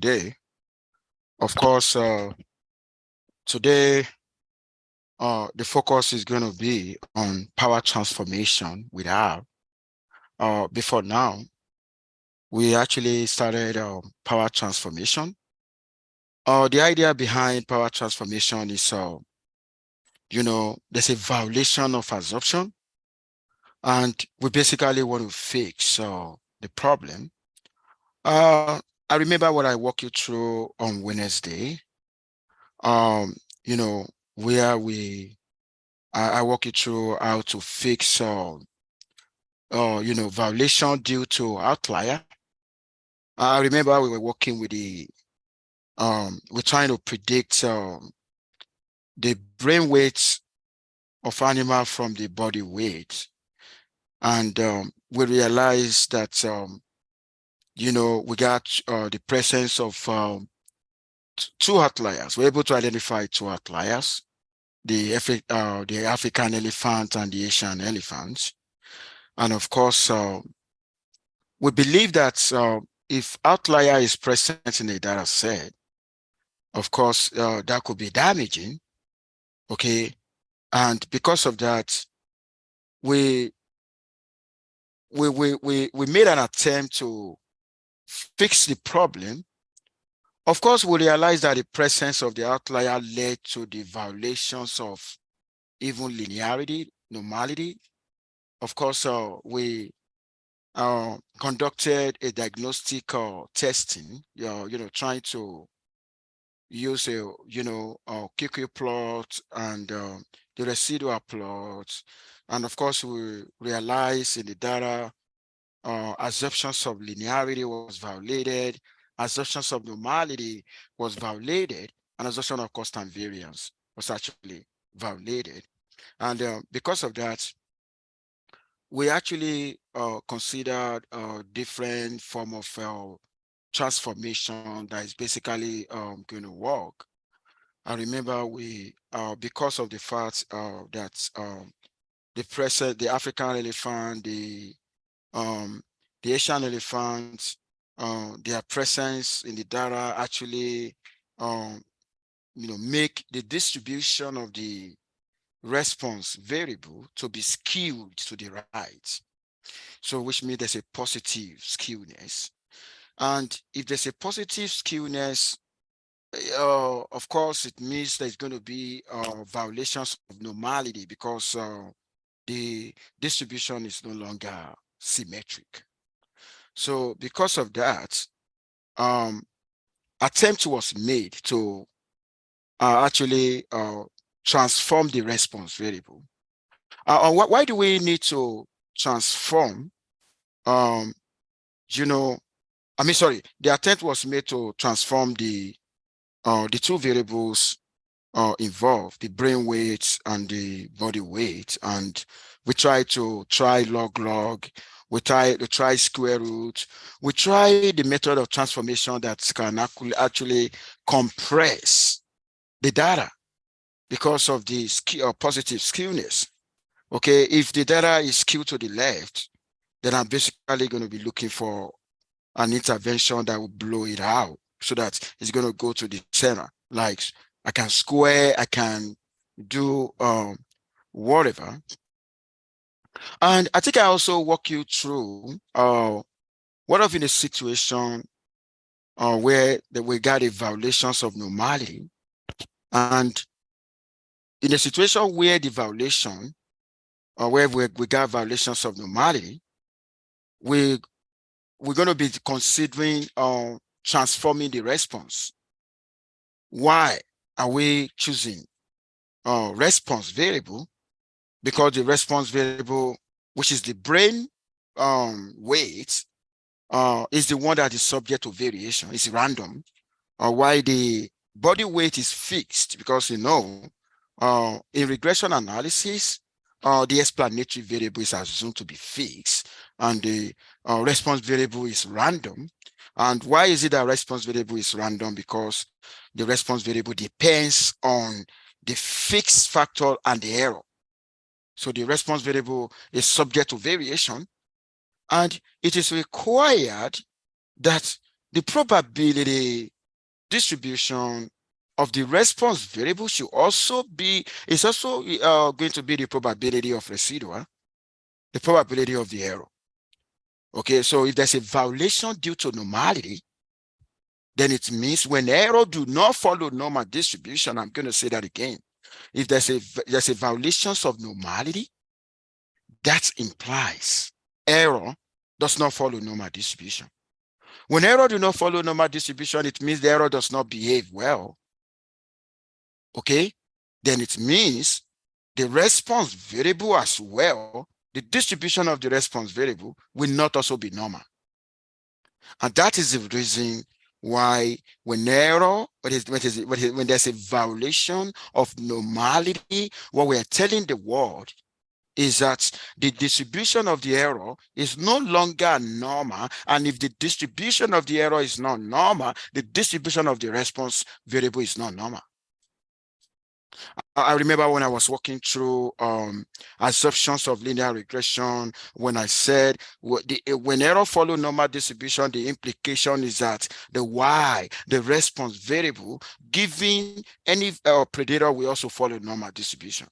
Today. Of course, today the focus is going to be on power transformation with R. Before now, we actually started power transformation. The idea behind power transformation is, there's a violation of absorption, and we basically want to fix the problem. I remember what I walked you through on Wednesday. Um, you know, where I walk you through how to fix violation due to outlier. I remember we were working with we're trying to predict the brain weight of animal from the body weight. And we realized that, we got the presence of two outliers. We're able to identify two outliers, the African elephant and the Asian elephant. And of course, we believe that if outlier is present in a data set, of course, that could be damaging, okay? And because of that, we made an attempt to fix the problem. Of course, we realized that the presence of the outlier led to the violations of even linearity, normality. Of course, we conducted a diagnostic testing, trying to use a QQ plot and the residual plot. And of course, we realized in the data assumptions of linearity was violated, assumptions of normality was violated, and assumption of constant variance was actually violated. And because of that, we actually considered a different form of transformation that is basically going to work. I remember because of the fact that the African elephant, the Asian elephant, their presence in the data actually, make the distribution of the response variable to be skewed to the right. So which means there's a positive skewness. And if there's a positive skewness, of course, it means there's going to be violations of normality because the distribution is no longer symmetric. So because of that, attempt was made to actually transform the response variable. Why do we need to transform? The attempt was made to transform the two variables involved, the brain weight and the body weight, and we try log, we try square root, we try the method of transformation that can actually compress the data because of the positive skewness. Okay, if the data is skewed to the left, then I'm basically going to be looking for an intervention that will blow it out so that it's going to go to the center. Like I can square, I can do whatever. And I think I also walk you through what if in a situation where we got a violations of normality, and in a situation where the violation or where we got violations of normality, we're going to be considering transforming the response. Why are we choosing response variable? Because the response variable, which is the brain weight, is the one that is subject to variation. It's random. Why the body weight is fixed, because in regression analysis, the explanatory variable is assumed to be fixed, and the response variable is random. And why is it that response variable is random? Because the response variable depends on the fixed factor and the error. So the response variable is subject to variation, and it is required that the probability distribution of the response variable should also be, is also going to be the probability of residual, the probability of the error. Okay, so if there's a violation due to normality, then it means when error do not follow normal distribution, I'm going to say that again. If there's a violations of normality, that implies error does not follow normal distribution. When error do not follow normal distribution, it means the error does not behave well. Okay, then it means the response variable as well, the distribution of the response variable will not also be normal. And that is the reason why when error, when there's a violation of normality, what we are telling the world is that the distribution of the error is no longer normal. And if the distribution of the error is not normal, the distribution of the response variable is not normal. I remember when I was walking through assumptions of linear regression, when I said when error follow normal distribution, the implication is that the y, the response variable, given any predator will also follow normal distribution.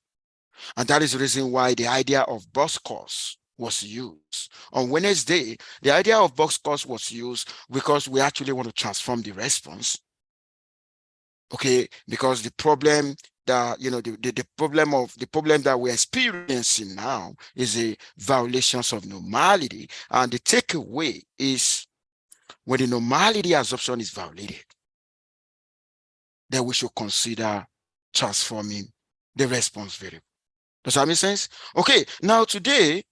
And that is the reason why the idea of box cause was used. On Wednesday, the idea of box cause was used because we actually want to transform the response. Okay, because the problem that, you know, the problem that we're experiencing now is a violations of normality. And the takeaway is when the normality assumption is violated, then we should consider transforming the response variable. Does that make sense? Okay, now today,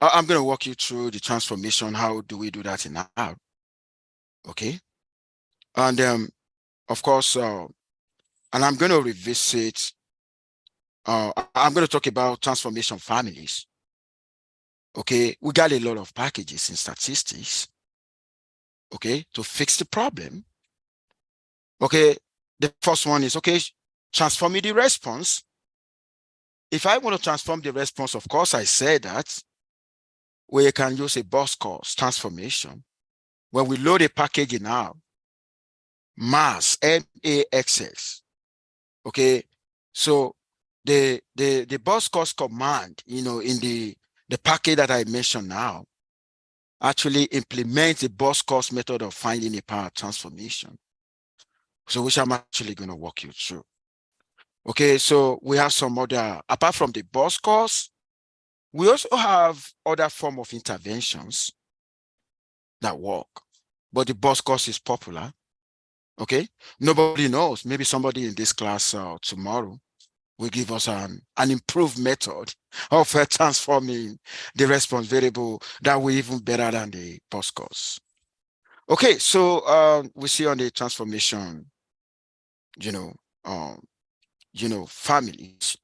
I'm going to walk you through the transformation. How do we do that in R? Okay. And of course, and I'm going to revisit, I'm going to talk about transformation families. Okay, we got a lot of packages in statistics, okay, to fix the problem. Okay, the first one is, okay, transforming the response. If I want to transform the response, of course, I said that we can use a box cause transformation. When we load a package in R, mass, M-A-X-S, okay, so the box cause command, you know, in the package that I mentioned now, actually implements the box cause method of finding a power transformation. So which I'm actually going to walk you through. Okay, so we have some other, apart from the box cause, we also have other form of interventions that work, but the box cause is popular. Okay, nobody knows. Maybe somebody in this class tomorrow will give us an improved method of transforming the response variable that will even better than the box cause. Okay, so we see on the transformation, families,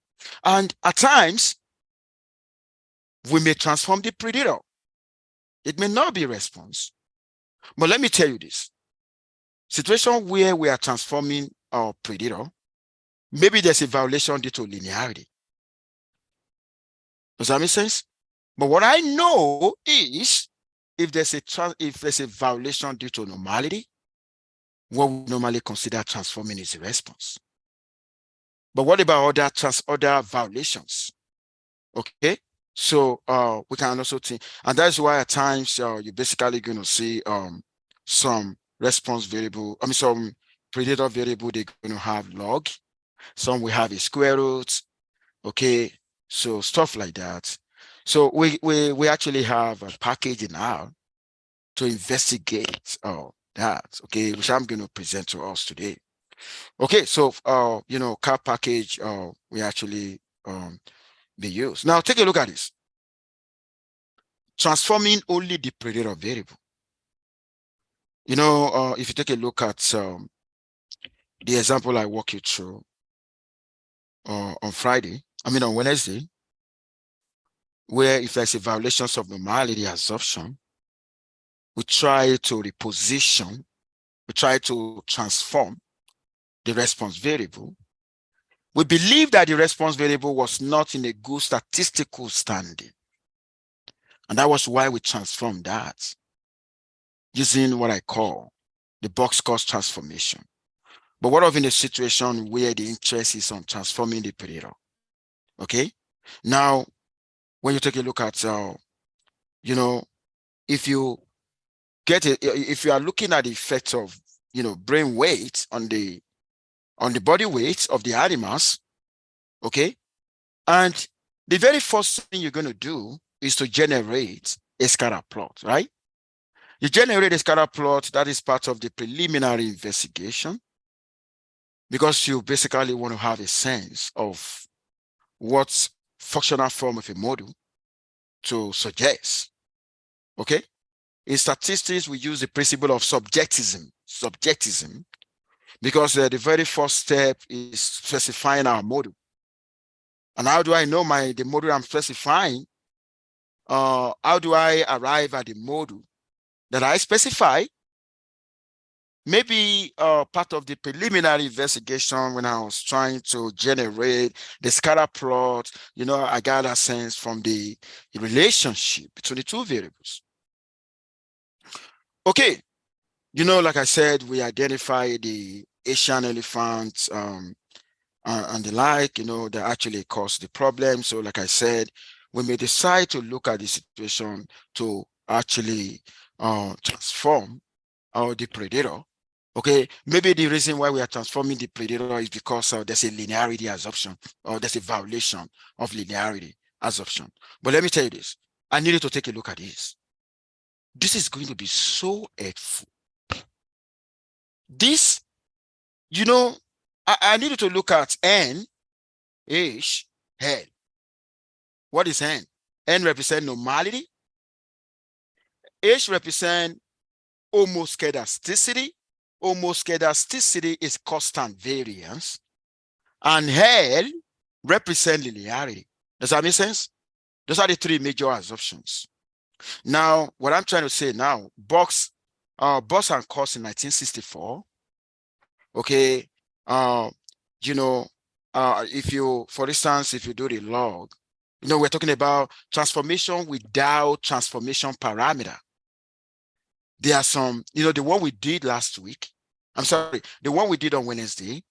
and at times we may transform the predator. It may not be response, but let me tell you this: situation where we are transforming our predator, maybe there's a violation due to linearity. Does that make sense? But what I know is if there's a violation due to normality, what we normally consider transforming is a response. But what about other violations? Okay, so we can also think, and that's why at times you're basically going to see some response variable, some predator variable, they're going to have log, some will have a square root. Okay, so stuff like that. So we actually have a package in R to investigate that, okay, which I'm going to present to us today. Okay, so car package we actually be used. Now take a look at this. Transforming only the predator variable. If you take a look at the example I walk you through on Wednesday, where if there's a violation of normality assumption, we try to reposition, we try to transform the response variable. We believe that the response variable was not in a good statistical standing. And that was why we transformed that. using what I call the box-cost transformation. But what of in a situation where the interest is on transforming the predator? Okay. Now, when you take a look at, you know, if you if you are looking at the effect of, brain weight on the body weight of the animals, okay, and the very first thing you're going to do is to generate a scatter plot, right? You generate a scatter plot that is part of the preliminary investigation, because you basically want to have a sense of what functional form of a model to suggest. Okay. In statistics, we use the principle of subjectism, because the very first step is specifying our model. And how do I know the model I'm specifying? How do I arrive at the model that I specify? Maybe part of the preliminary investigation, when I was trying to generate the scatter plot, I got a sense from the relationship between the two variables. Okay, like I said, we identify the Asian elephants and the like, that actually cause the problem. So like I said, we may decide to look at the situation to actually transform the predator. Okay, maybe the reason why we are transforming the predator is because there's a linearity assumption, or there's a violation of linearity assumption. But let me tell you this, I needed to take a look at this. This is going to be so helpful. This, I needed to look at N, H, L. What is N? N represents normality. H represents homoscedasticity. Homoscedasticity is constant variance. And L represents linearity. Does that make sense? Those are the three major assumptions. Now, what I'm trying to say now, Box and Cost in 1964. Okay, if you, for instance, if you do the log, we're talking about transformation without transformation parameter. There are some, the one we did last week, the one we did on Wednesday,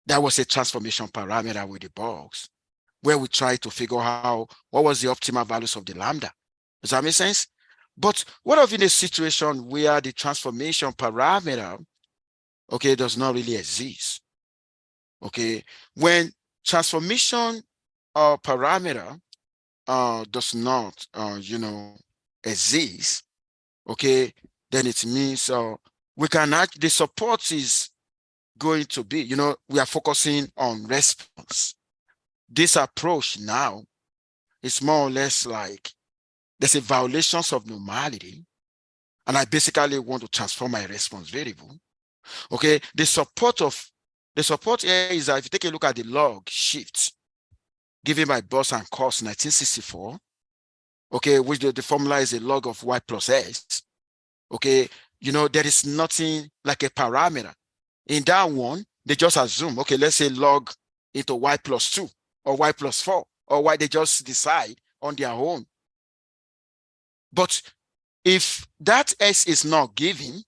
that was a transformation parameter with the box, where we tried to figure out what was the optimal values of the lambda. Does that make sense? But what if in a situation where the transformation parameter, okay, does not really exist? Okay, when transformation parameter does not, exist, okay, then it means we can the support is going to be, we are focusing on response. This approach now is more or less like there's a violations of normality, and I basically want to transform my response variable. Okay, the support here is that if you take a look at the log shift given by Boss and Cost 1964, okay, which the formula is a log of y plus s. Okay, there is nothing like a parameter. In that one, they just assume, okay, let's say log into y plus 2 or y plus 4 or y, they just decide on their own. But if that s is not given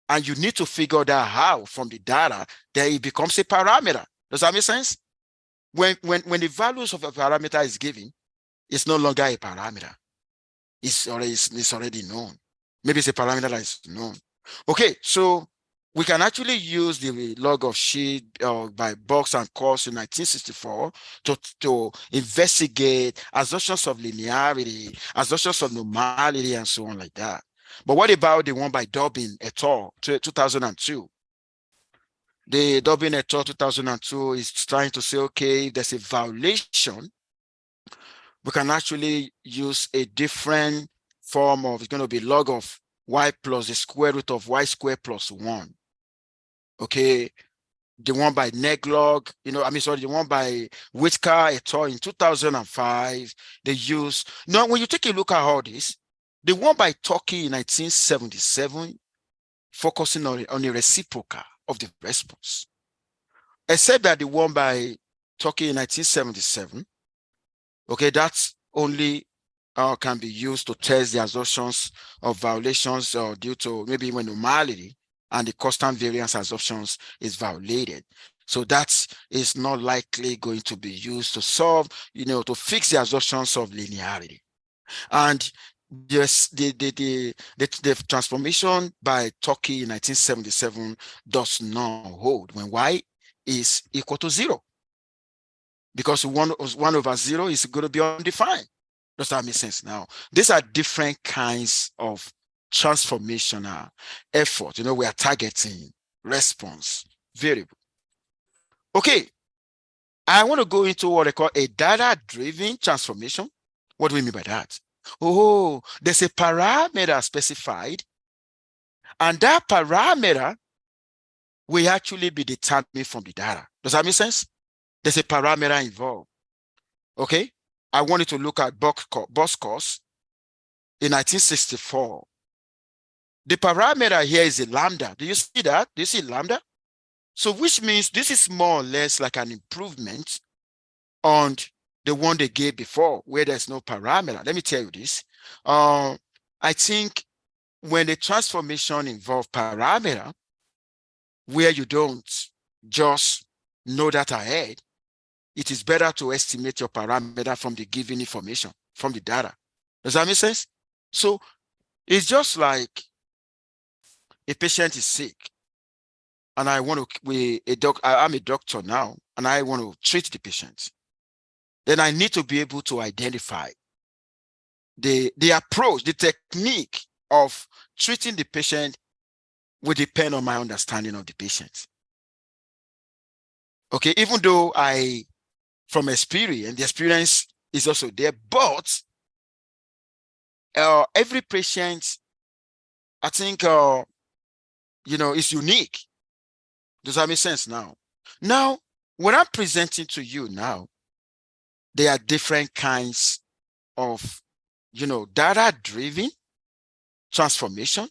and you need to figure that out from the data, then it becomes a parameter. Does that make sense? When the values of a parameter is given, it's no longer a parameter. It's already known. Maybe it's a parameter that is known. Okay, so we can actually use the log of sheet by Box and Cost in 1964 to investigate assumptions of linearity, assumptions of normality, and so on like that. But what about the one by Dobbin et al. 2002? The Dobbin et al. 2002 is trying to say, okay, if there's a violation, we can actually use a different form of, it's going to be log of y plus the square root of y squared plus 1. Okay, the one by Neglog, the one by Whitaker et al. In 2005, they use, now when you take a look at all this, the one by Turkey in 1977, focusing on the reciprocal of the response. Except that the one by Turkey in 1977, okay, that's only can be used to test the assumptions of violations due to maybe even normality, and the constant variance assumptions is violated. So that is not likely going to be used to solve, to fix the assumptions of linearity. And yes, the transformation by Turkey in 1977 does not hold when y is equal to 0, because 1/0 is going to be undefined. Does that make sense? Now, these are different kinds of transformational effort. We are targeting response variable. Okay, I want to go into what I call a data-driven transformation. What do we mean by that? Oh, there's a parameter specified, and that parameter will actually be determined from the data. Does that make sense? There's a parameter involved. Okay, I wanted to look at Boscos in 1964. The parameter here is a lambda. Do you see that? Do you see lambda? So which means this is more or less like an improvement on the one they gave before, where there's no parameter. Let me tell you this. I think when the transformation involves parameter, where you don't just know that ahead, it is better to estimate your parameter from the given information, from the data. Does that make sense? So it's just like a patient is sick, and I want to, I'm a doctor now, and I want to treat the patient. Then I need to be able to identify the approach, the technique of treating the patient will depend on my understanding of the patient. Okay, even though from experience, the experience is also there, but every patient, I think, is unique. Does that make sense now? Now, what I'm presenting to you now, there are different kinds of, data-driven transformation.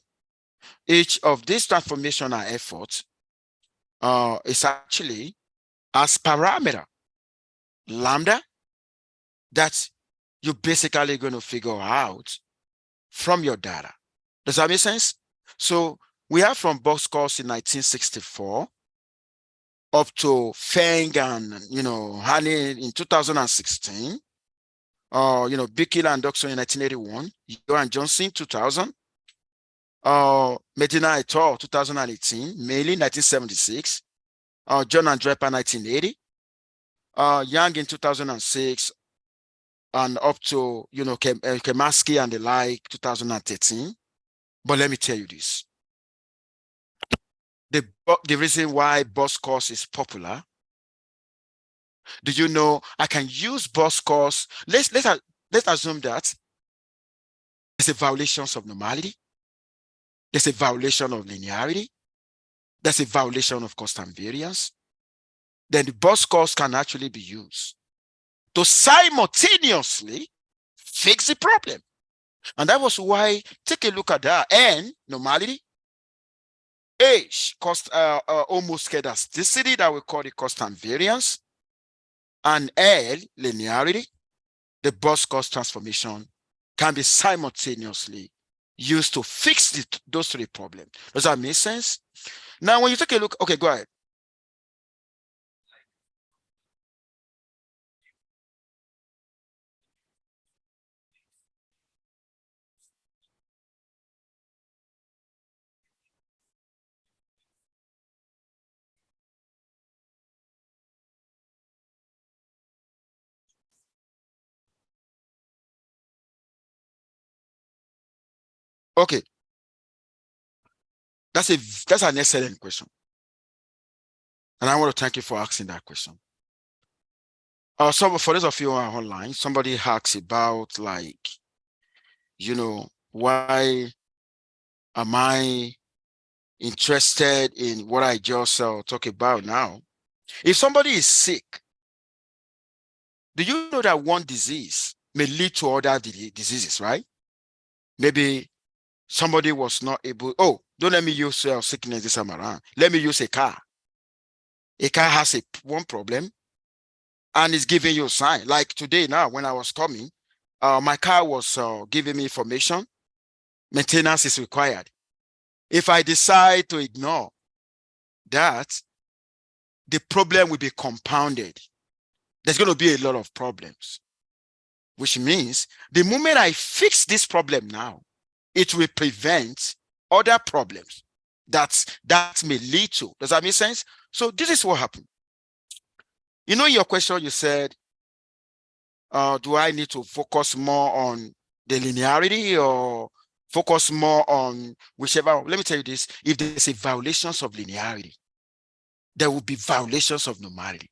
Each of these transformational efforts is actually as parameter lambda that you're basically going to figure out from your data. Does that make sense? So we have from Boscos in 1964 up to Feng and Hani in 2016. Bickel and Doxon in 1981, Johan Johnson 2000, Medina et al. 2018, Meili 1976, John and Draper 1980, Yang in 2006, and up to Kemaski and the like 2013. But let me tell you this: the reason why Boscos is popular. Do you know I can use Boscos? Let's assume that there's a violation of normality. There's a violation of linearity. There's a violation of constant variance. Then the Boscos can actually be used to simultaneously fix the problem. And that was why, take a look at that. N, normality. H, almost scarcity, that we call the constant variance. And L, linearity. The Boscos transformation can be simultaneously used to fix those three problems. Does that make sense? Now, when you take a look, okay, go ahead. Okay, that's an excellent question, and I want to thank you for asking that question. So for those of you who are online, somebody asks about why am I interested in what I just talk about now? If somebody is sick, do you know that one disease may lead to other diseases, right? Maybe somebody was not able, don't let me use sickness this time around. Let me use a car. A car has one problem and it's giving you a sign. Like today now, when I was coming, my car was giving me information, maintenance is required. If I decide to ignore that, the problem will be compounded. There's going to be a lot of problems, which means the moment I fix this problem now, it will prevent other problems that may lead to. Does that make sense? So this is what happened. You know, in your question, you said, do I need to focus more on the linearity or focus more on whichever? Let me tell you this. If there's a violations of linearity, there will be violations of normality.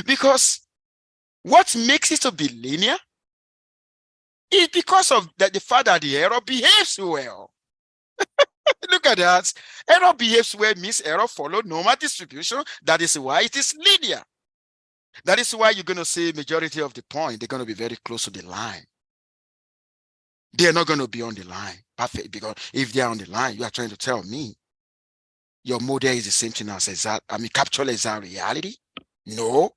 Because what makes it to be linear is because of the fact that the error behaves well. Look at that. Error behaves well means error follow normal distribution. That is why it is linear. That is why you're going to see majority of the point, they're going to be very close to the line. They're not going to be on the line. Perfect. Because if they're on the line, you are trying to tell me your model is the same thing as exact, capture exact reality? No.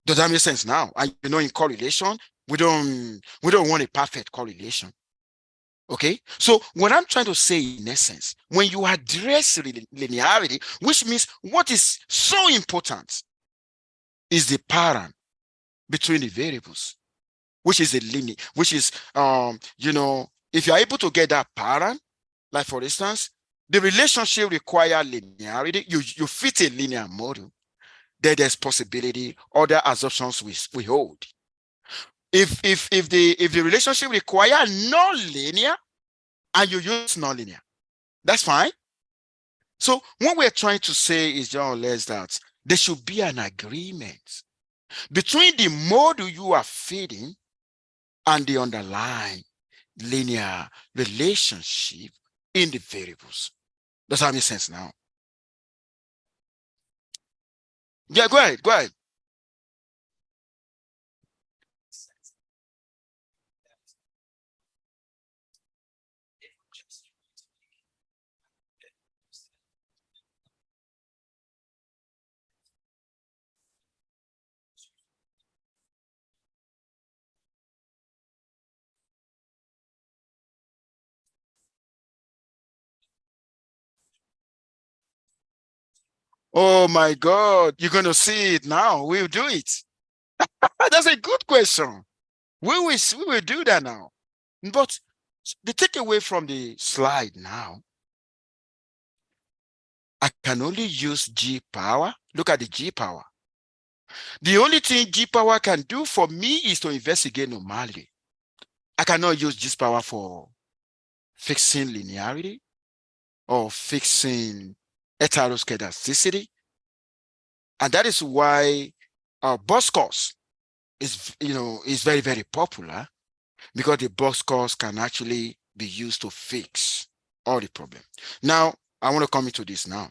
Does that make sense now? And you know, in correlation, we don't want a perfect correlation. Okay, so what I'm trying to say in essence, when you address linearity, which means what is so important is the pattern between the variables, which is a linear, which is you know, if you're able to get that pattern, like for instance, the relationship require linearity, you fit a linear model, then there's possibility other assumptions we hold. If the relationship require non-linear and you use non-linear, that's fine. So what we're trying to say is more or less that there should be an agreement between the model you are feeding and the underlying linear relationship in the variables. Does that make sense now? Yeah, go ahead, go ahead. Oh my God, you're going to see it now. We'll do it. That's a good question. We will do that now. But the takeaway from the slide now, I can only use G power. Look at the G power. The only thing G power can do for me is to investigate normality. I cannot use G power for fixing linearity or fixing heteroscedasticity. And that is why box cause is, you know, is very, very popular, because the box cause can actually be used to fix all the problem. Now, I want to come into this now.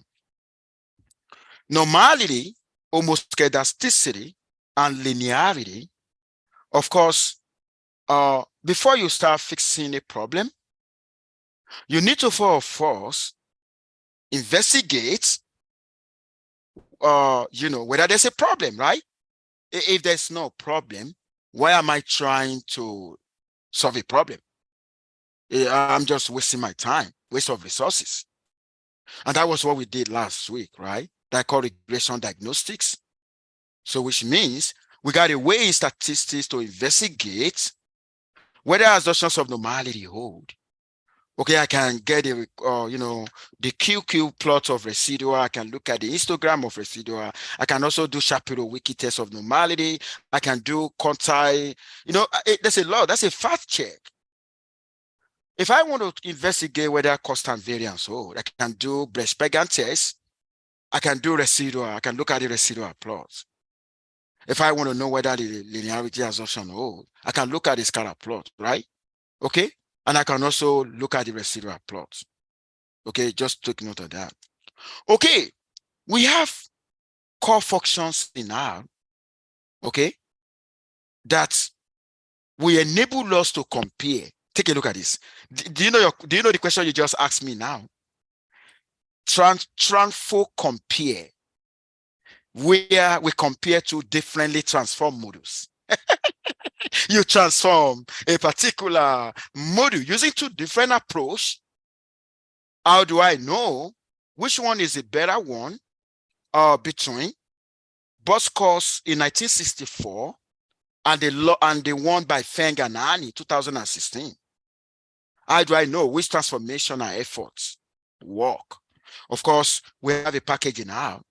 Normality, homoscedasticity, and linearity, of course, before you start fixing a problem, you need to first investigate, you know, whether there's a problem, right? If there's no problem, why am I trying to solve a problem? I'm just wasting my time, waste of resources. And that was what we did last week, right? That called regression diagnostics. So which means we got a way in statistics to investigate whether assumptions of normality hold. Okay, I can get a, you know, the QQ plot of residual. I can look at the histogram of residual. I can also do Shapiro-Wilk test of normality. I can do quantile. You know, there's a lot. That's a fact check. If I want to investigate whether constant variance hold, I can do Brecht-Pegan test. I can do residual. I can look at the residual plots. If I want to know whether the linearity assumption hold, I can look at the scatter plot, right? Okay. And I can also look at the residual plots. Okay, just take note of that. Okay, we have core functions in R, okay, that will enable us to compare. Take a look at this. Do you know the question you just asked me now? Transform compare, where we compare two differently transformed models. You transform a particular module using two different approaches. How do I know which one is a better one between Boscos in 1964 and the one by Feng and Ani 2016? How do I know which transformation and efforts work? Of course, we have a package now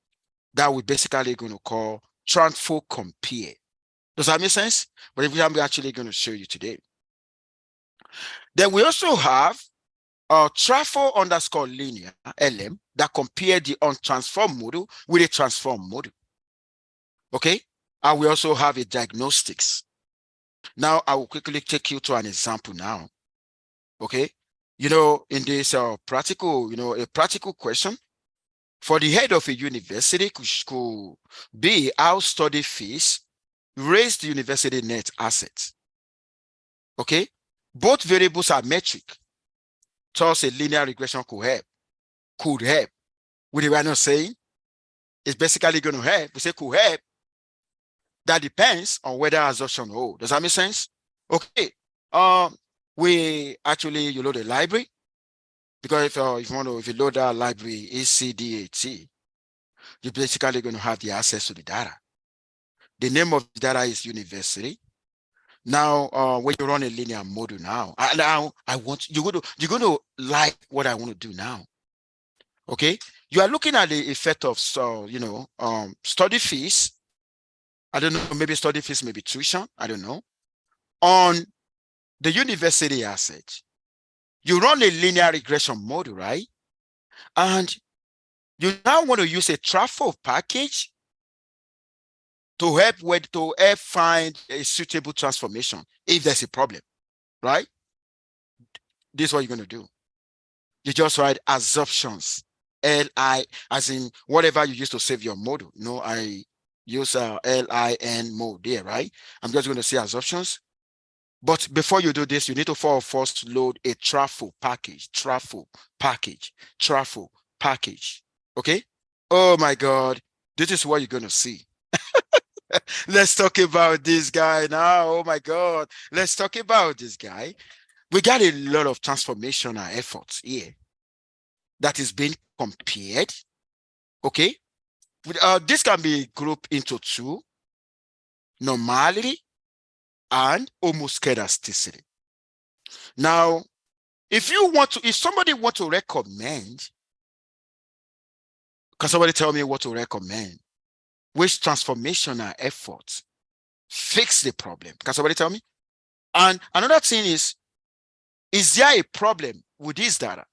that we're basically going to call transfer compare. Does that make sense? But I'm actually going to show you today. Then we also have transfer underscore linear LM that compare the untransformed model with a transformed model. Okay. And we also have a diagnostics. Now I will quickly take you to an example now. Okay. You know, in this practical, a practical question for the head of a university could be how study fees raise the university net assets. Okay. Both variables are metric. Thus, a linear regression could help. We were not saying it's basically going to help. We say could help. That depends on whether assumption hold. Does that make sense? Okay. We actually load a library, because if you load that library ECDAT, you're basically going to have the access to the data. The name of the data is university. Now, when you run a linear model now you're going to like what I want to do now. Okay, you are looking at the effect of study fees. I don't know, maybe study fees, maybe tuition, I don't know, on the university asset. You run a linear regression model, right? And you now want to use a transfer package to help find a suitable transformation if there's a problem, right? This is what you're going to do. You just write assumptions, LI, as in whatever you use to save your model. I use LIN mode there, right? I'm just going to say assumptions. But before you do this, you need to first load a transfer package. Okay? Oh my God, this is what you're going to see. Let's talk about this guy now. Oh my God, let's talk about this guy. We got a lot of transformational efforts here that is being compared. Okay? This can be grouped into two: normality and homoscedasticity. Now, if somebody want to recommend, can somebody tell me what to recommend? Which transformational efforts fix the problem? Can somebody tell me? And another thing is there a problem with this data?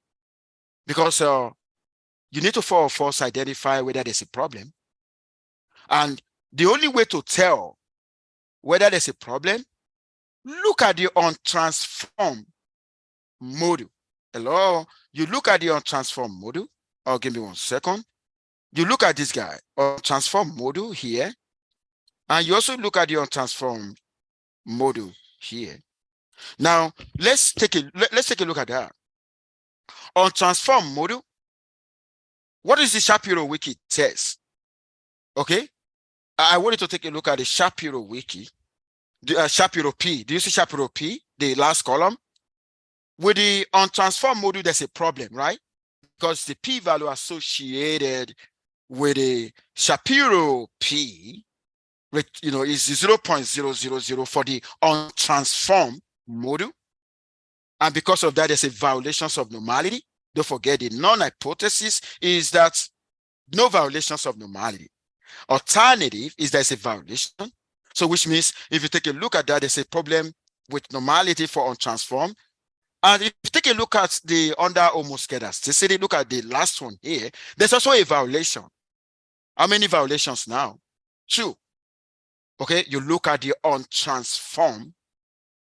Because you need to first identify whether there's a problem. And the only way to tell whether there's a problem, look at the untransformed model. Hello? You look at the untransformed model. Oh, give me 1 second. You look at this guy, untransformed model here. And you also look at the untransformed model here. Now, let's take a look at that. Untransformed model. What is the Shapiro Wiki test? Okay. I want you to take a look at the Shapiro Wiki. The Shapiro P. Do you see Shapiro P? The last column. With the untransformed model, there's a problem, right? Because the p-value associated with the Shapiro P, is 0.000 for the untransformed model. And because of that, there's a violations of normality. Don't forget, the non-hypothesis is that no violations of normality. Alternative is there's a violation. So which means if you take a look at that, there's a problem with normality for untransformed. And if you take a look at the under homoscedasticity, look at the last one here, there's also a violation. How many violations now? 2. Okay, you look at the untransformed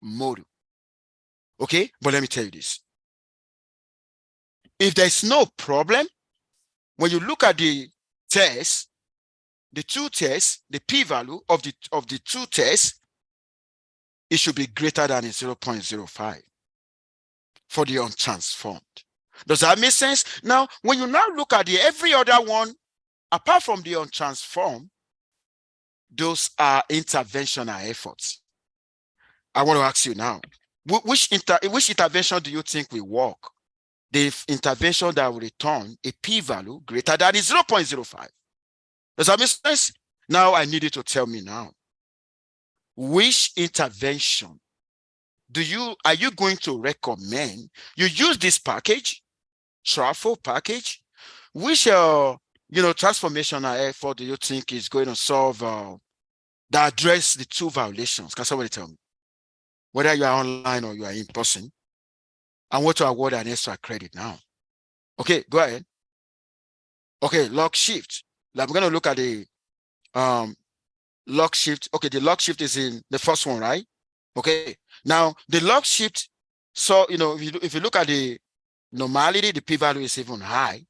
model. Okay, but let me tell you this. If there's no problem, when you look at the tests, the two tests, the p-value of the two tests, it should be greater than 0.05 for the untransformed. Does that make sense? Now, when you now look at every other one, apart from the untransformed, those are interventional efforts. I want to ask you now, which intervention do you think will work? The intervention that will return a p-value greater than 0.05. Does that make sense? Now I need you to tell me now, which intervention are you going to recommend you use this package, Trafo package? Which transformational effort do you think is going to solve that address the two violations? Can somebody tell me? Whether you are online or you are in person, I want to award an extra credit now. Okay, go ahead. Okay, lock shift. Like we're going to look at the lock shift. Okay, the lock shift is in the first one, right? Okay, now the lock shift. So, if you look at the normality, the p-value is even high,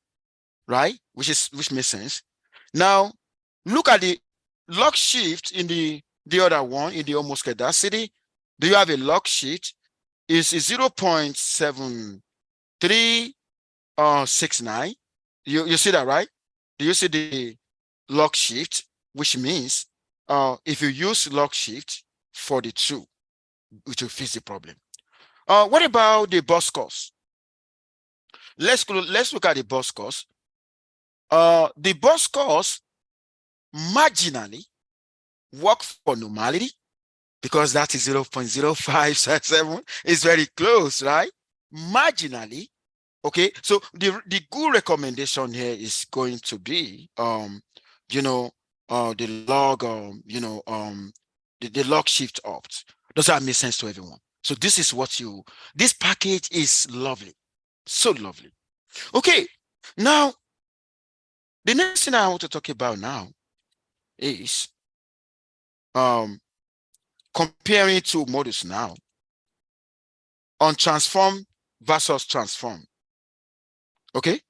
right? Which makes sense. Now, look at the lock shift in the other one, in the homoscedasticity. Do you have a lock shift? Is 0.7369. You see that, right? Do you see the lock shift? Which means if you use lock shift for the two, which will fix the problem. What about the bus cost? Let's look at the bus cost. The bus cost marginally work for normality because that is 0.0567. It's very close, right? Marginally. Okay, so the good recommendation here is going to be the log the log shift opt. Does that make sense to everyone? So this is this package is lovely, so lovely. Okay, now the next thing I want to talk about now is comparing two models now on transform versus transform. Okay,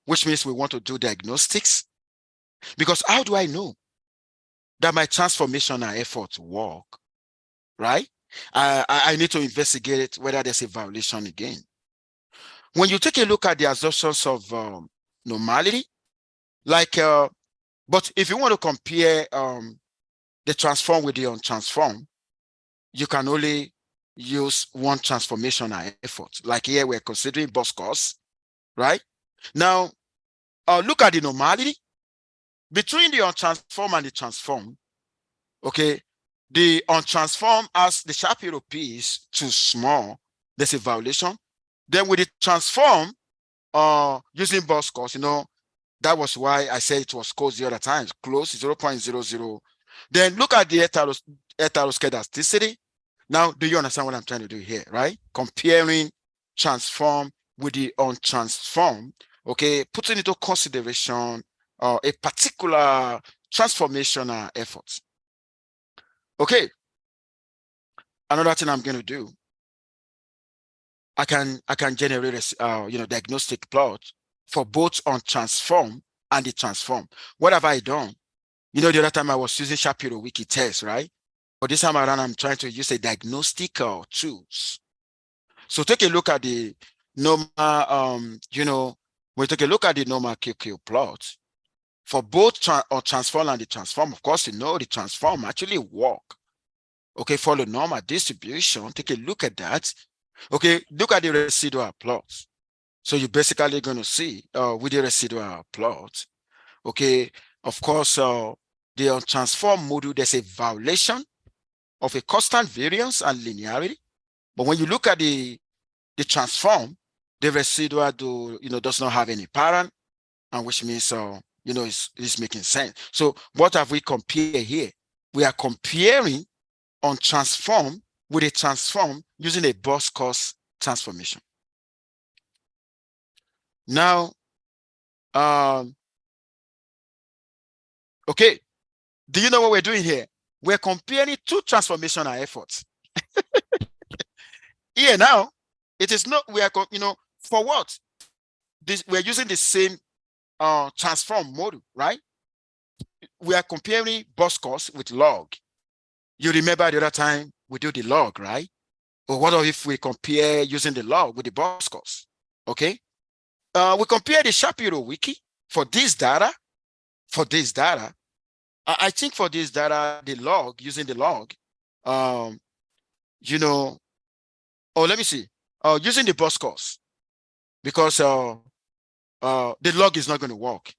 which means we want to do diagnostics, because how do I know that my transformational efforts work, right? I need to investigate whether there's a violation again. When you take a look at the assumptions of normality, but if you want to compare the transform with the untransform, you can only use one transformational effort. Like here, we're considering bus cost, right? Now, look at the normality between the untransform and the transform. Okay, the untransform as the Shapiro P is too small, there's a violation. Then with the transform, using bus cost, that was why I said it was close the other time, close 0.00. Then look at the heteroscedasticity. Now, do you understand what I'm trying to do here, right? Comparing transform with the untransform, okay, putting into consideration a particular transformational effort. Okay, another thing I'm going to do, I can generate a diagnostic plot for both on transform and the transform. What have I done? The other time I was using Shapiro Wiki test, right? But this time around, I'm trying to use a diagnostic tools. So take a look at the normal, we take a look at the normal QQ plot for both transform and the transform. Of course, the transform actually work. Okay, follow normal distribution. Take a look at that. Okay, look at the residual plots. So you're basically going to see with the residual plot. Okay, of course, the transform module, there's a violation of a constant variance and linearity. But when you look at the transform, the residual does not have any pattern, and which means it's making sense. So what have we compared here? We are comparing on transform with a transform using a bus cost transformation. Now, okay, do you know what we're doing here? We're comparing two transformational efforts. Here now, it is not, we are, for what? We're using the same transform model, right? We are comparing bus cost with log. You remember the other time we do the log, right? But what if we compare using the log with the bus cost? Okay. We compare the Shapiro Wiki for this data. I think for this data, the log, using the log, you know, oh, let me see, using the bus course, because the log is not going to work.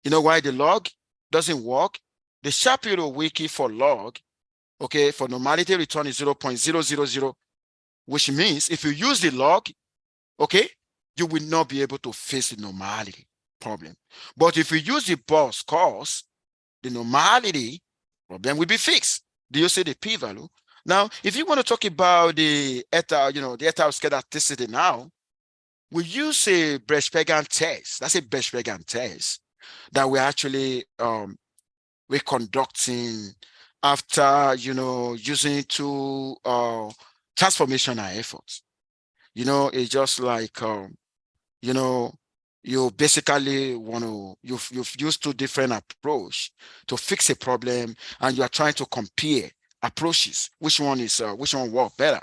You know why the log doesn't work? The Shapiro wiki for log, okay, for normality return is 0.000, which means if you use the log, okay, you will not be able to face the normality problem. But if you use the bus course, the normality problem will be fixed. Do you see the p-value? Now, if you want to talk about the eta, the eta scadarticity now, we use a Berge-Pagan test. That's a Berge-Pagan test that we're actually we're conducting after using two transformational efforts. It's just like you basically want to you've used two different approach to fix a problem, and you are trying to compare approaches. Which one work better?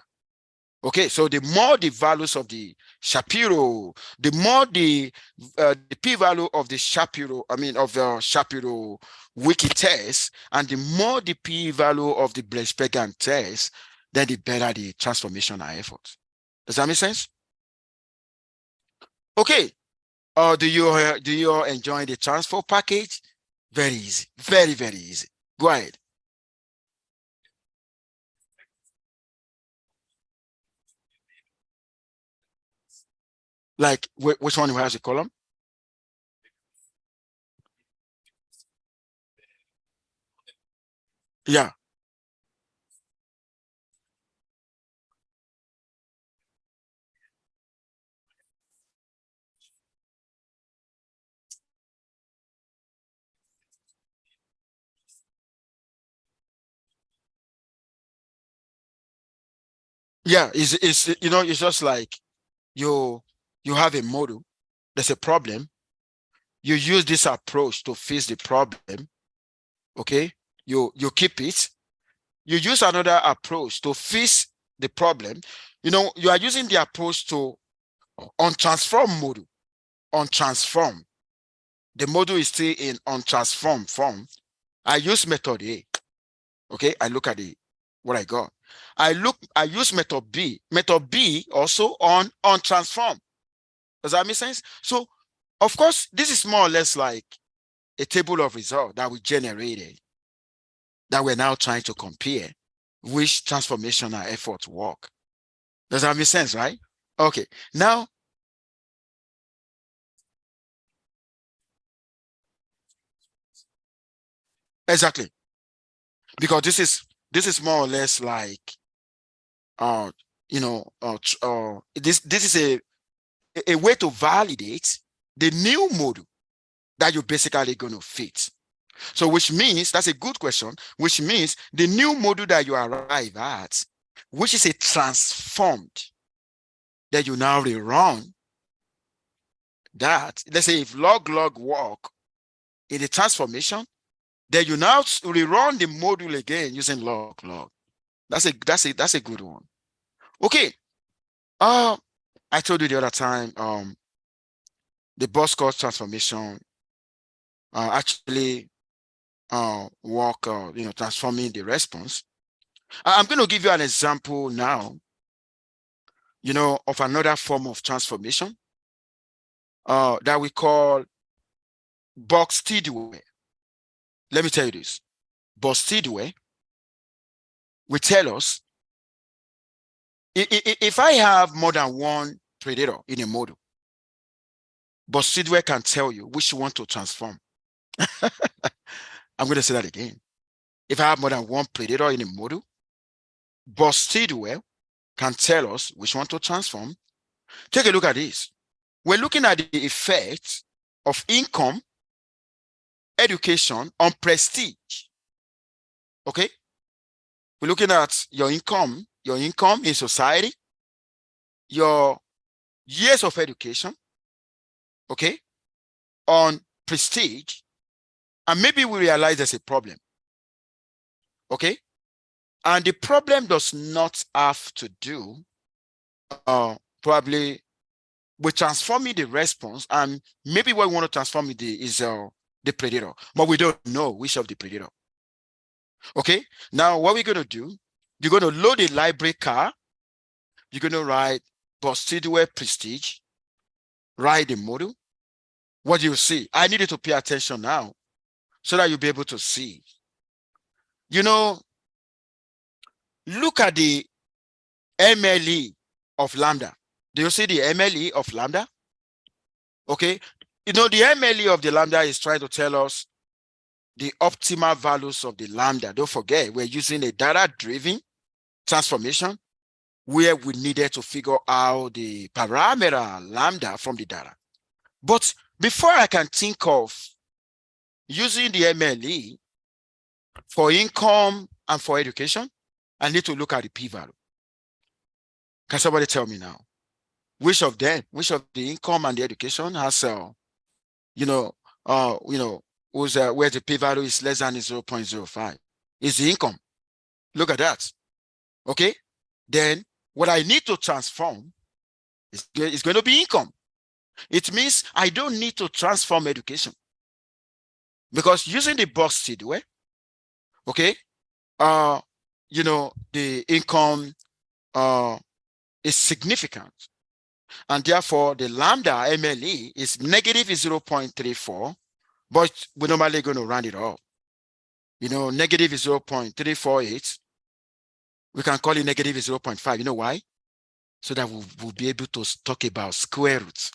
Okay, so the more the values of the Shapiro, the more the p-value of the Shapiro, of the Shapiro wiki test, and the more the p-value of the Berge-Pagan test, then the better the transformational effort. Does that make sense? Okay. Do you enjoy the transfer package? Very easy, very, very easy. Go ahead. Like which one has a column? Yeah. Yeah, it's just like you have a model, there's a problem, you use this approach to fix the problem, okay? You keep it, you use another approach to fix the problem. You are using the approach to on transform model, on transform. The model is still in on transform form. I use method A. Okay, I look at what I got. I use method B. Method B also on transform. Does that make sense? So, of course, this is more or less like a table of results that we generated that we're now trying to compare which transformational efforts work. Does that make sense, right? Okay, now, exactly, because this is more or less like uh this is a way to validate the new model that you're basically going to fit. So which means, that's a good question, which means the new model that you arrive at, which is a transformed, that you now rerun that. Let's say if log work in the transformation, then you now rerun the module again using log. That's a good one. Okay. I told you the other time, the bus course transformation actually work, transforming the response. I'm going to give you an example now, of another form of transformation that we call Box-Tidwell. Let me tell you this. Box-Tidwell will tell us if I have more than one predator in a model, Box-Tidwell can tell you which one to transform. I'm going to say that again. If I have more than one predator in a model, Box-Tidwell can tell us which one to transform. Take a look at this. We're looking at the effect of income, education on prestige. Okay? We're looking at your income in society, your years of education, okay, on prestige, and maybe we realize there's a problem. Okay? And the problem does not have to do probably with transforming the response, and maybe what we want to transform is the predator, but we don't know which of the predator. Okay, now what we're going to do, You're going to load a library car. You're going to write Bostidware Prestige, write the model. What do you see? I need you to pay attention now so that you'll be able to see. You know, look at the MLE of lambda. Do you see the MLE of lambda? Okay. You know, the MLE of the lambda is trying to tell us the optimal values of the lambda. Don't forget, we're using a data-driven transformation where we needed to figure out the parameter lambda from the data. But before I can think of using the MLE for income and for education, I need to look at the p-value. Can somebody tell me now? Which of them, which of the income and the education has, where the p-value is less than 0.05? Is the income. Look at that. Okay. Then what I need to transform is going to be income. It means I don't need to transform education because using the Bostidware, okay, the income is significant, and therefore the lambda MLE is negative 0.34, but we're normally going to round it up. Negative is 0.348. We can call it negative 0.5. You know why? So that we'll be able to talk about square roots.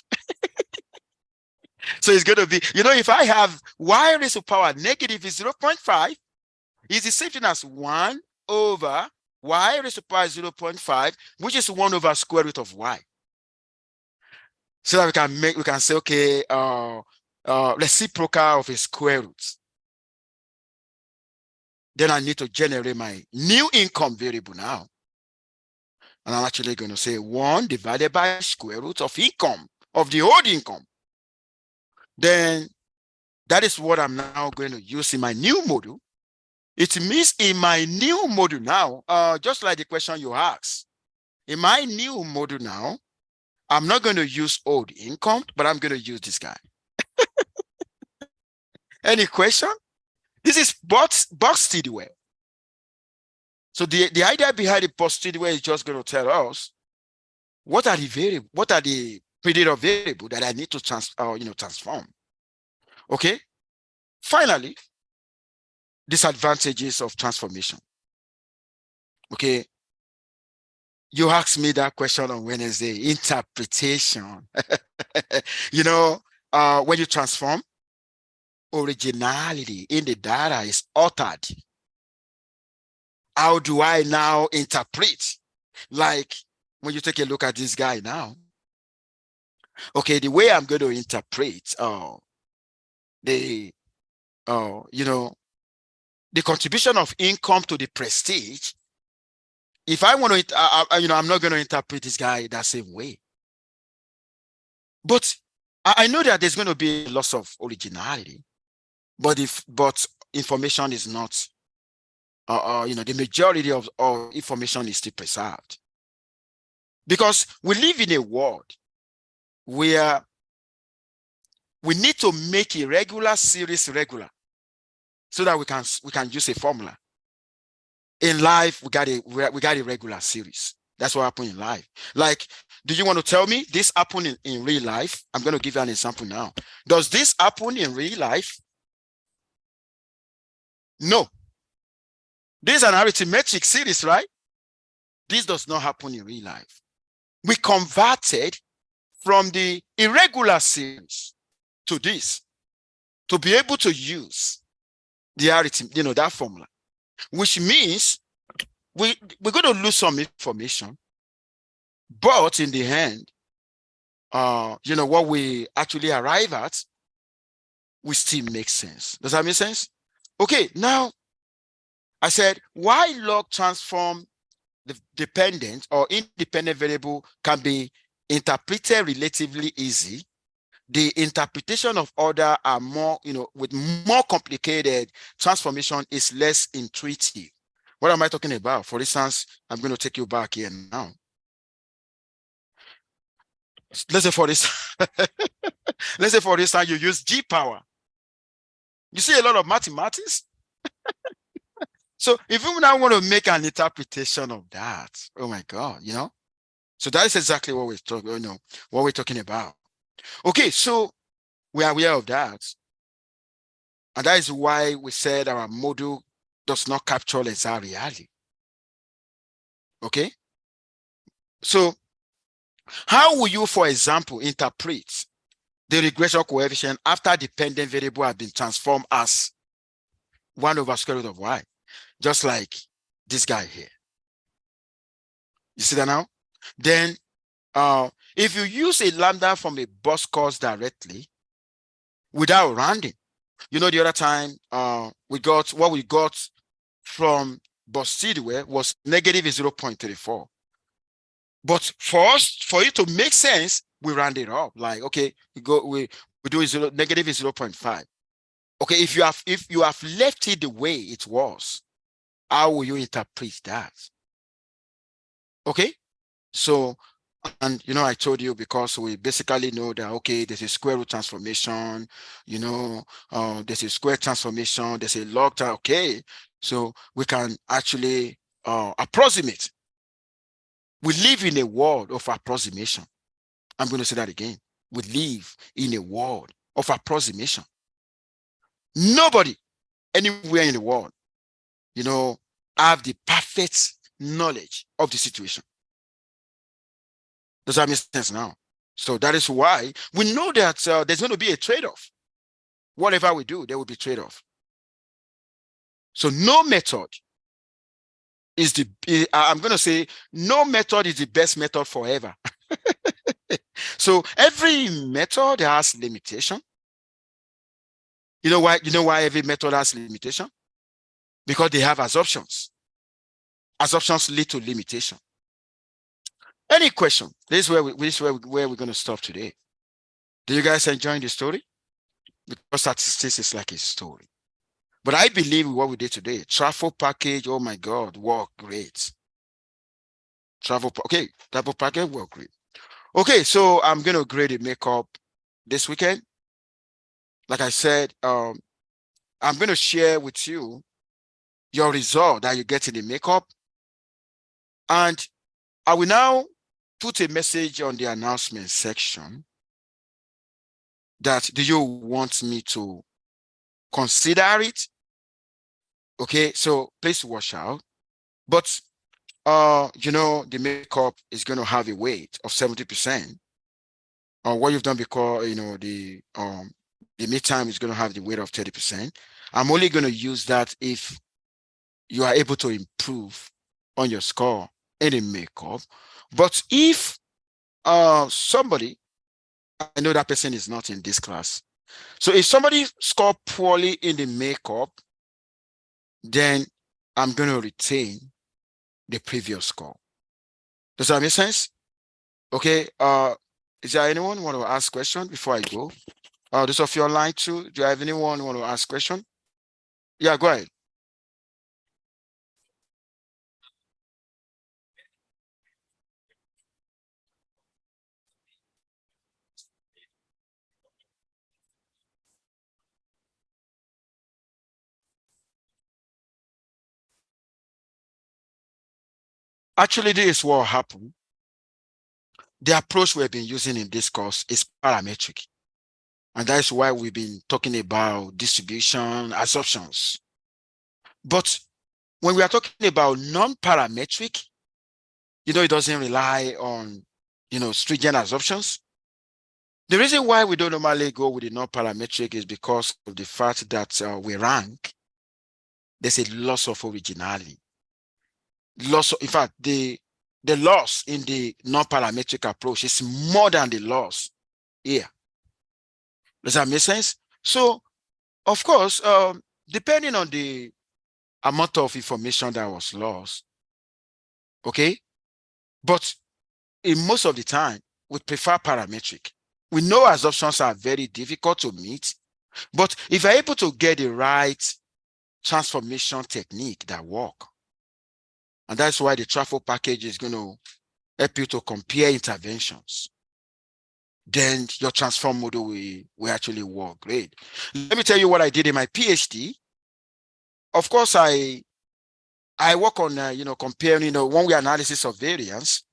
So it's going to be, if I have y raised to power negative is 0.5, is the same thing as 1 over y raised to power 0.5, which is 1 over square root of y. So that we can say, okay, reciprocal of a square root. Then I need to generate my new income variable now. And I'm actually going to say 1 divided by square root of income, of the old income. Then that is what I'm now going to use in my new module. It means in my new module now, just like the question you asked, in my new module now, I'm not going to use old income, but I'm going to use this guy. Any question? This is Bostidware. So the idea behind the Bostidware is just going to tell us what are the predictor variable that I need to transform. Okay. Finally, disadvantages of transformation. Okay. You asked me that question on Wednesday, interpretation. When you transform, originality in the data is altered. How do I now interpret? Like when you take a look at this guy now, okay, the way I'm going to interpret the contribution of income to the prestige, if I want to, I'm not going to interpret this guy that same way. But I know that there's going to be a loss of originality, but information is not, the majority of information is still preserved. Because we live in a world where we need to make irregular series regular so that we can use a formula. In life, we got a regular series. That's what happened in life. Like, do you want to tell me this happened in real life? I'm going to give you an example now. Does this happen in real life? No. This is an arithmetic series, right? This does not happen in real life. We converted from the irregular series to this to be able to use the arithmetic, that formula, which means we're going to lose some information, but in the end, what we actually arrive at will still make sense. Does that make sense? Okay, now I said why log transform the dependent or independent variable can be interpreted relatively easy. The interpretation of order are more, with more complicated transformation is less intuitive. What am I talking about? For instance, I'm going to take you back here now. Let's say for instance, you use G power. You see a lot of mathematics. So if you now want to make an interpretation of that, oh my God, so that is exactly what we're talking, what we're talking about. Okay, so we are aware of that. And that is why we said our model does not capture exact reality. Okay? So how will you, for example, interpret the regression coefficient after dependent variable has been transformed as 1 over square root of y? Just like this guy here. You see that now? Then if you use a lambda from a bus course directly without rounding, the other time what we got from bus Tidway was negative 0.34. But for it to make sense, we round it up. Like, okay, we do negative 0.5. Okay, if you have left it the way it was, how will you interpret that? Okay, so, and I told you, because we basically know that, okay, there's a square root transformation, there's a square transformation, there's a log, okay, so we can actually approximate. We live in a world of approximation. I'm going to say that again. We live in a world of approximation. Nobody anywhere in the world, have the perfect knowledge of the situation. Does that make sense now? So that is why we know that there's going to be a trade-off. Whatever we do, there will be trade-off. So no method is I'm going to say no method is the best method forever. So every method has limitation. You know why every method has limitation? Because they have assumptions. Assumptions lead to limitation. Any question? This is where we're going to stop today. Do you guys enjoy the story? Because statistics is like a story. But I believe what we did today, travel package, oh my God, work great. Travel package work great. Okay, so I'm going to grade the makeup this weekend. Like I said, I'm going to share with you your result that you get in the makeup. And I will now put a message on the announcement section that, do you want me to consider it? Okay, so please watch out. But the makeup is going to have a weight of 70%. What you've done because the midterm is going to have the weight of 30%. I'm only going to use that if you are able to improve on your score in the makeup. But if somebody, I know that person is not in this class. So if somebody scored poorly in the makeup, then I'm going to retain the previous score. Does that make sense? Okay. Is there anyone who want to ask question before I go? Those of you online too, do you have anyone who want to ask question? Yeah, go ahead. Actually, this is what happened. The approach we've been using in this course is parametric. And that's why we've been talking about distribution assumptions. But when we are talking about non-parametric, it doesn't rely on, stringent assumptions. The reason why we don't normally go with the non-parametric is because of the fact that we rank. There's a loss of originality. In fact, the loss in the non-parametric approach is more than the loss here. Does that make sense? So, of course, depending on the amount of information that was lost, okay? But in most of the time, we prefer parametric. We know assumptions are very difficult to meet, but if you're able to get the right transformation technique that work, and that's why the travel package is going to help you to compare interventions, then your transform model will actually work great. Let me tell you what I did in my PhD. Of course, I I work on, comparing, one-way analysis of variance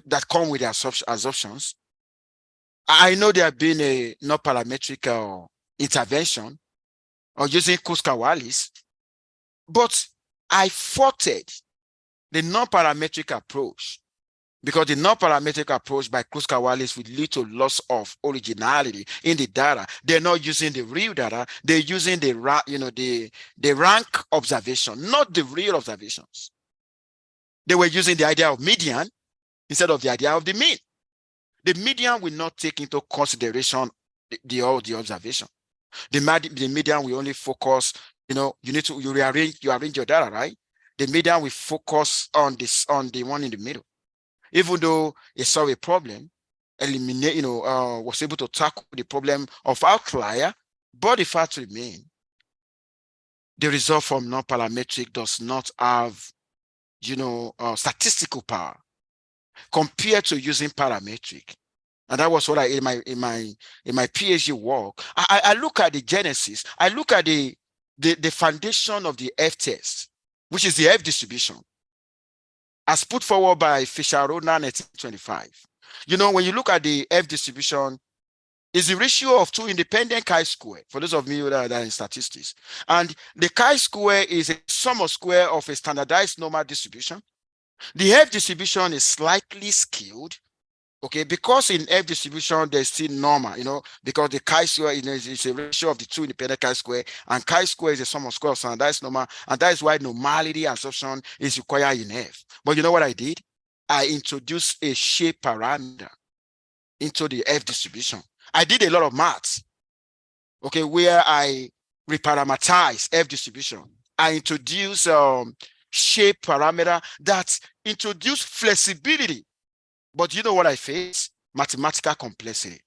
that come with the assumptions. I know there have been a non-parametric intervention or using Kuska-Wallis, but I faulted the non-parametric approach because the non-parametric approach by Kuska-Wallis will lead to loss of originality in the data. They're not using the real data. They're using the rank observation, not the real observations. They were using the idea of median instead of the idea of the mean. The median will not take into consideration the observation. The median will only focus, you arrange your data, right? The median will focus on the one in the middle. Even though it solved a problem, was able to tackle the problem of outlier, but the fact remains, the result from non-parametric does not have, statistical power compared to using parametric. And that was what I in my PhD work. I look at the genesis. I look at the foundation of the F test, which is the F distribution, as put forward by Fischer-Rodnan 1925. When you look at the F distribution, is the ratio of two independent chi-square, for those of you that are in statistics. And the chi-square is a sum of square of a standardized normal distribution. The F distribution is slightly skewed, okay, because in F distribution, there's still normal, because the chi-square is a ratio of the two independent chi-square, and chi-square is a sum of square of standardized normal, and that is why normality assumption is required in F. But you know what I did? I introduced a shape parameter into the F distribution. I did a lot of maths, okay, where I reparameterize F distribution. I introduce shape parameter that introduce flexibility. But you know what I face? Mathematical complexity.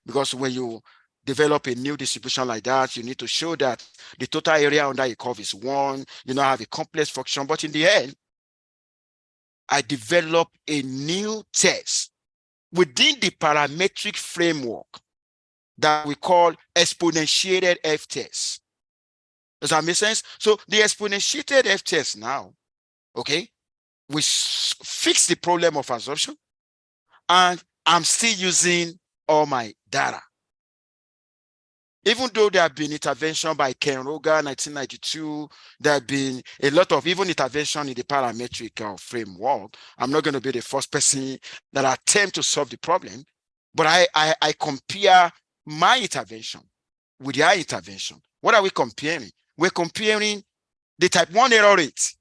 Because when you develop a new distribution like that, you need to show that the total area under a curve is 1, have a complex function. But in the end, I develop a new test within the parametric framework that we call exponentiated F test. Does that make sense? So the exponentiated F test now, okay, we fix the problem of assumption, and I'm still using all my data. Even though there have been intervention by Ken Rogan, 1992, there have been a lot of even intervention in the parametric framework. I'm not going to be the first person that attempt to solve the problem, but I compare my intervention with their intervention. What are we comparing? We're comparing the type 1 error rate.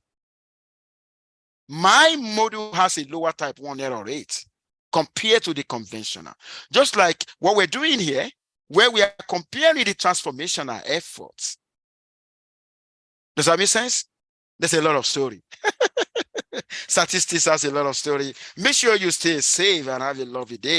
My model has a lower type 1 error rate compared to the conventional. Just like what we're doing here, where we are comparing the transformational efforts. Does that make sense? There's a lot of story. Statistics has a lot of story. Make sure you stay safe and have a lovely day.